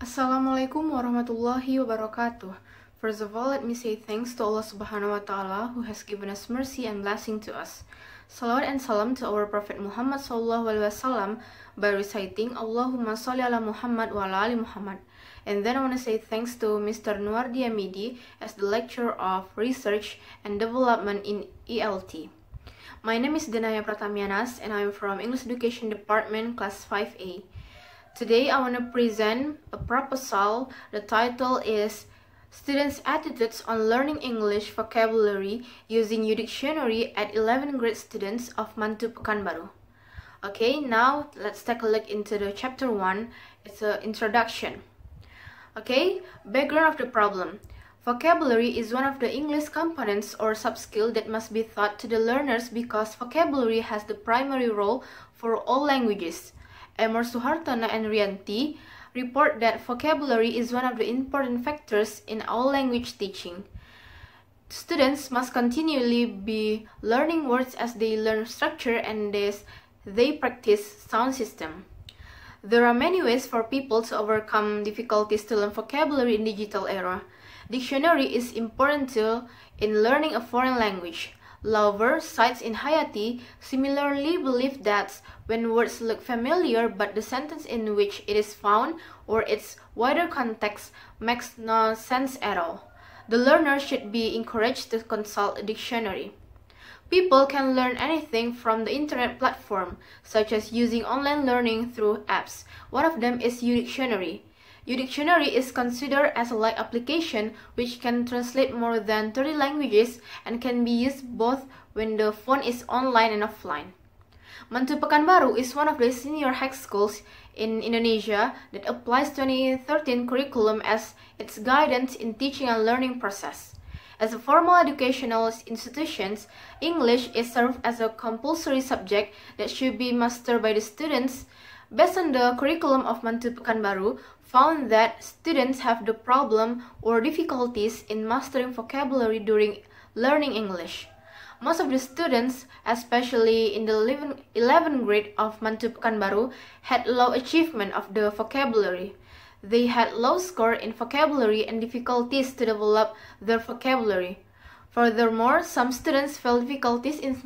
Assalamualaikum warahmatullahi wabarakatuh. First of all, let me say thanks to Allah Subhanahu wa Ta'ala who has given us mercy and blessing to us. Salawat and salam to our Prophet Muhammad Sallallahu Alaihi Wasallam by reciting Allahumma salli ala Muhammad wa ala ali Muhammad. And then I want to say thanks to Mr. Nuardi Amidi as the lecturer of Research and Development in ELT. My name is Denaya Pratami Yanas and I am from English Education Department, Class 5A. Today I want to present a proposal. The title is Students' Attitudes on Learning English Vocabulary Using Dictionary at 11th Grade Students of Mantu Pekanbaru. Okay, now let's take a look into the chapter 1. It's an introduction. Okay, background of the problem. Vocabulary is one of the English components or subskill that must be taught to the learners because vocabulary has the primary role for all languages. Emor Suhartono and Rianti report that vocabulary is one of the important factors in all language teaching. Students must continually be learning words as they learn structure and they practice sound system. There are many ways for people to overcome difficulties to learn vocabulary in digital era. Dictionary is important tool in learning a foreign language. Lover cites in Hayati similarly believe that when words look familiar but the sentence in which it is found or its wider context makes no sense at all, the learner should be encouraged to consult a dictionary. People can learn anything from the internet platform, such as using online learning through apps. One of them is Udictionary. Udictionary is considered as a light application which can translate more than 30 languages and can be used both when the phone is online and offline. Mantu Pekanbaru is one of the senior high schools in Indonesia that applies 2013 curriculum as its guidance in teaching and learning process. As a formal educational institution, English is served as a compulsory subject that should be mastered by the students. Based on the curriculum of Mantu Pekanbaru, found that students have the problem or difficulties in mastering vocabulary during learning English. Most of the students, especially in the 11th grade of Mantu Pekanbaru, had low achievement of the vocabulary. They had low score in vocabulary and difficulties to develop their vocabulary. Furthermore, some students felt difficulties in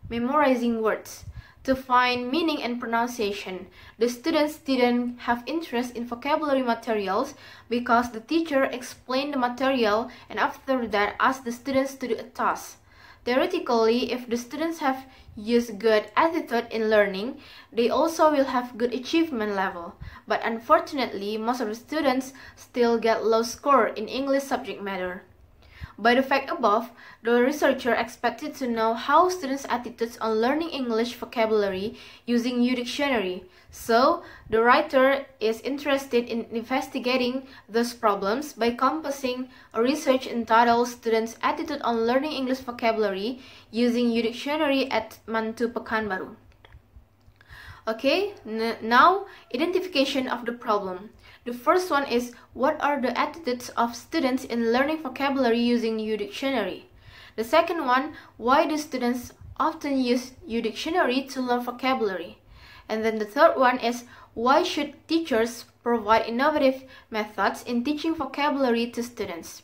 memorizing words. To find meaning and pronunciation, the students didn't have interest in vocabulary materials because the teacher explained the material and after that asked the students to do a task. Theoretically, if the students have used good attitude in learning, they also will have good achievement level. But unfortunately, most of the students still get low score in English subject matter. By the fact above, the researcher expected to know how students' attitudes on learning English vocabulary using Udictionary. So, the writer is interested in investigating those problems by composing a research entitled Students' Attitude on Learning English Vocabulary using Udictionary at Mantu Pekanbaru. Okay, now identification of the problem. The first one is, what are the attitudes of students in learning vocabulary using Udictionary? The second one, why do students often use Udictionary to learn vocabulary? And then the third one is, why should teachers provide innovative methods in teaching vocabulary to students?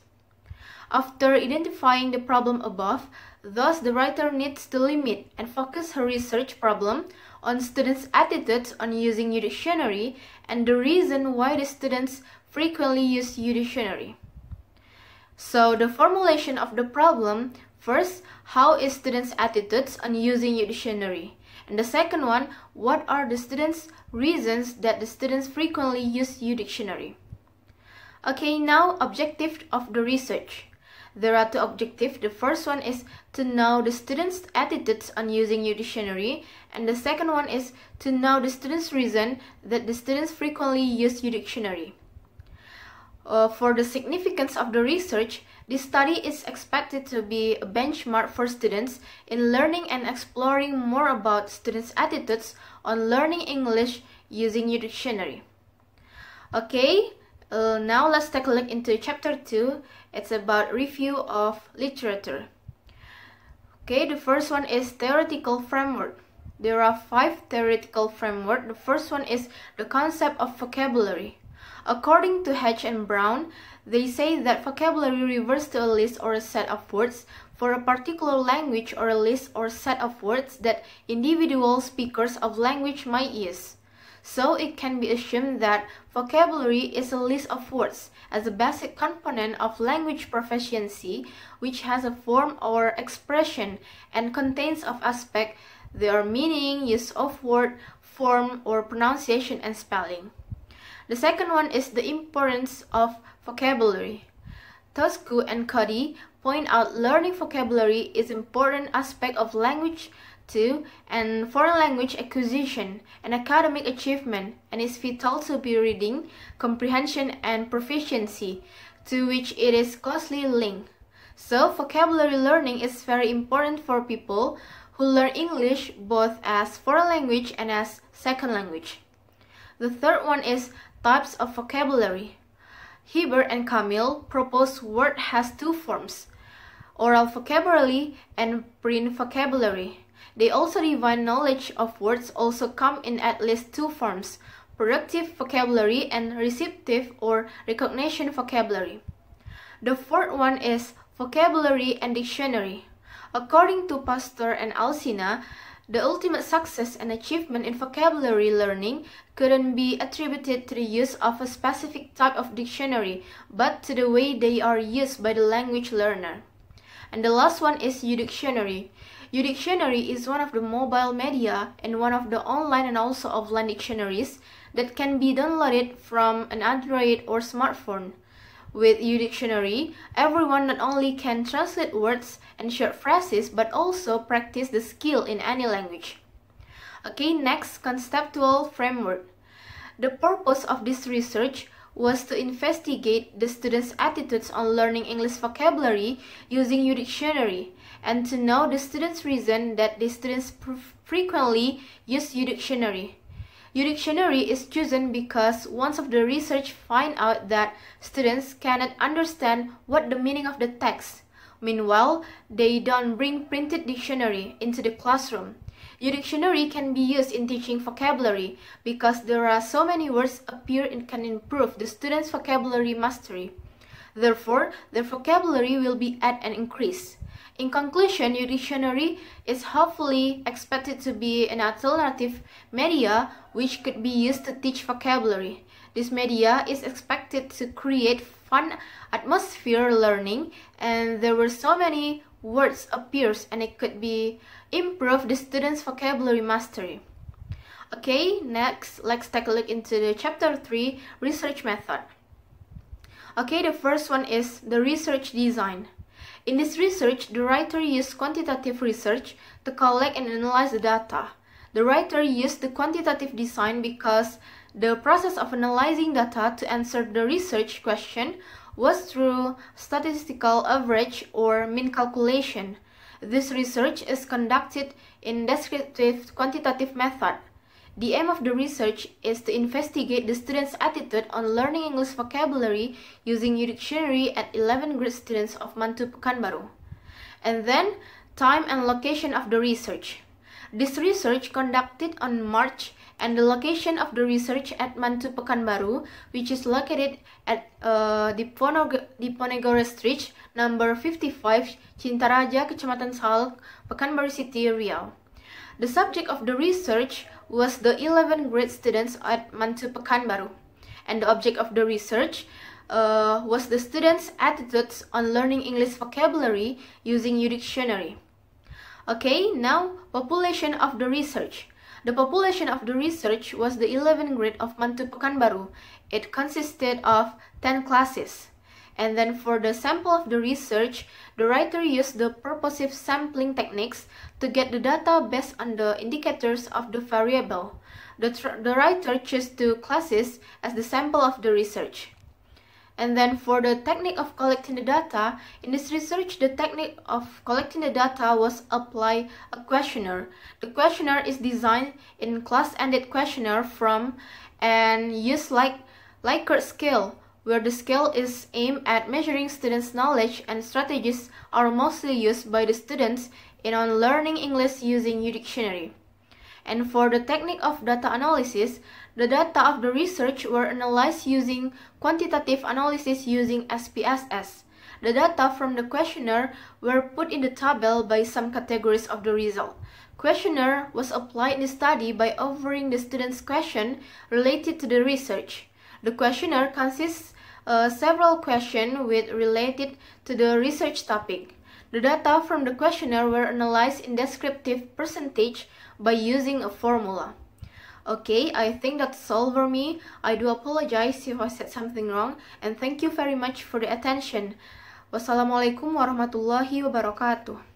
After identifying the problem above, thus the writer needs to limit and focus her research problem on students' attitudes on using Udictionary and the reason why the students frequently use Udictionary. So the formulation of the problem, first, how is students' attitudes on using Udictionary? And the second one, what are the students' reasons that the students frequently use Udictionary? Okay, now objective of the research. There are two objectives. The first one is to know the students' attitudes on using Udictionary, and the second one is to know the students' reason that the students frequently use Udictionary. For the significance of the research, this study is expected to be a benchmark for students in learning and exploring more about students' attitudes on learning English using Udictionary. Okay, now let's take a look into chapter 2. It's about review of literature. Okay, the first one is theoretical framework. There are 5 theoretical frameworks. The first one is the concept of vocabulary. According to Hedge and Brown, they say that vocabulary refers to a list or a set of words for a particular language or a list or set of words that individual speakers of language might use. So it can be assumed that vocabulary is a list of words as a basic component of language proficiency, which has a form or expression and contains of aspect, their meaning, use of word, form or pronunciation and spelling. The second one is the importance of vocabulary. Toscu and Cody point out learning vocabulary is an important aspect of language too, and foreign language acquisition and academic achievement, and is vital to be reading, comprehension and proficiency, to which it is closely linked. So vocabulary learning is very important for people who learn English both as foreign language and as second language. The third one is types of vocabulary. Hebert and Camille propose word has two forms, oral vocabulary and print vocabulary. They also define knowledge of words also come in at least two forms, productive vocabulary and receptive or recognition vocabulary. The fourth one is vocabulary and dictionary. According to Pastor and Alsina, the ultimate success and achievement in vocabulary learning couldn't be attributed to the use of a specific type of dictionary, but to the way they are used by the language learner. And the last one is Udictionary. Udictionary is one of the mobile media and one of the online and also offline dictionaries that can be downloaded from an Android or smartphone. With Udictionary, everyone not only can translate words and short phrases but also practice the skill in any language. Okay, next, conceptual framework. The purpose of this research was to investigate the students' attitudes on learning English vocabulary using Udictionary and to know the students' reason that the students frequently use Udictionary. Udictionary is chosen because one of the research find out that students cannot understand what the meaning of the text. Meanwhile, they don't bring printed dictionary into the classroom. Udictionary can be used in teaching vocabulary because there are so many words appear and can improve the students' vocabulary mastery. Therefore, their vocabulary will be at an increase. In conclusion, Udictionary is hopefully expected to be an alternative media which could be used to teach vocabulary. This media is expected to create fun atmosphere learning, and there were so many words appears and it could be improve the students' vocabulary mastery. Okay, next let's take a look into the chapter 3 research method. Okay, the first one is the research design. In this research, the writer used quantitative research to collect and analyze the data. The writer used the quantitative design because the process of analyzing data to answer the research question was through statistical average or mean calculation. This research is conducted in descriptive quantitative method. The aim of the research is to investigate the students' attitude on learning English vocabulary using Udictionary at 11th grade students of Mantu Pekanbaru. And then, time and location of the research. This research conducted on March, and the location of the research at Mantu Pekanbaru, which is located at Diponegoro Street, number 55, Cintaraja, Kecamatan Salak, Pekanbaru City, Riau. The subject of the research was the 11th grade students at Mantu Pekanbaru, and the object of the research was the students' attitudes on learning English vocabulary using Udictionary. Okay, now population of the research. The population of the research was the 11th grade of Mantu Pekanbaru. It consisted of 10 classes. And then for the sample of the research, the writer used the purposive sampling techniques to get the data based on the indicators of the variable. The writer chose 2 classes as the sample of the research. And then for the technique of collecting the data, in this research, the technique of collecting the data was apply a questionnaire. The questionnaire is designed in class-ended questionnaire from and use Likert scale, where the scale is aimed at measuring students' knowledge and strategies are mostly used by the students in on learning English using Udictionary. And for the technique of data analysis, The data of the research were analyzed using quantitative analysis using SPSS. The data from the questionnaire were put in the table by some categories of the result. Questionnaire was applied in the study by offering the students questions related to the research. The questionnaire consists several questions related to the research topic. The data from the questionnaire were analyzed in descriptive percentage by using a formula. Okay, I think that's all for me. I do apologize if I said something wrong, and thank you very much for the attention. Wassalamualaikum warahmatullahi wabarakatuh.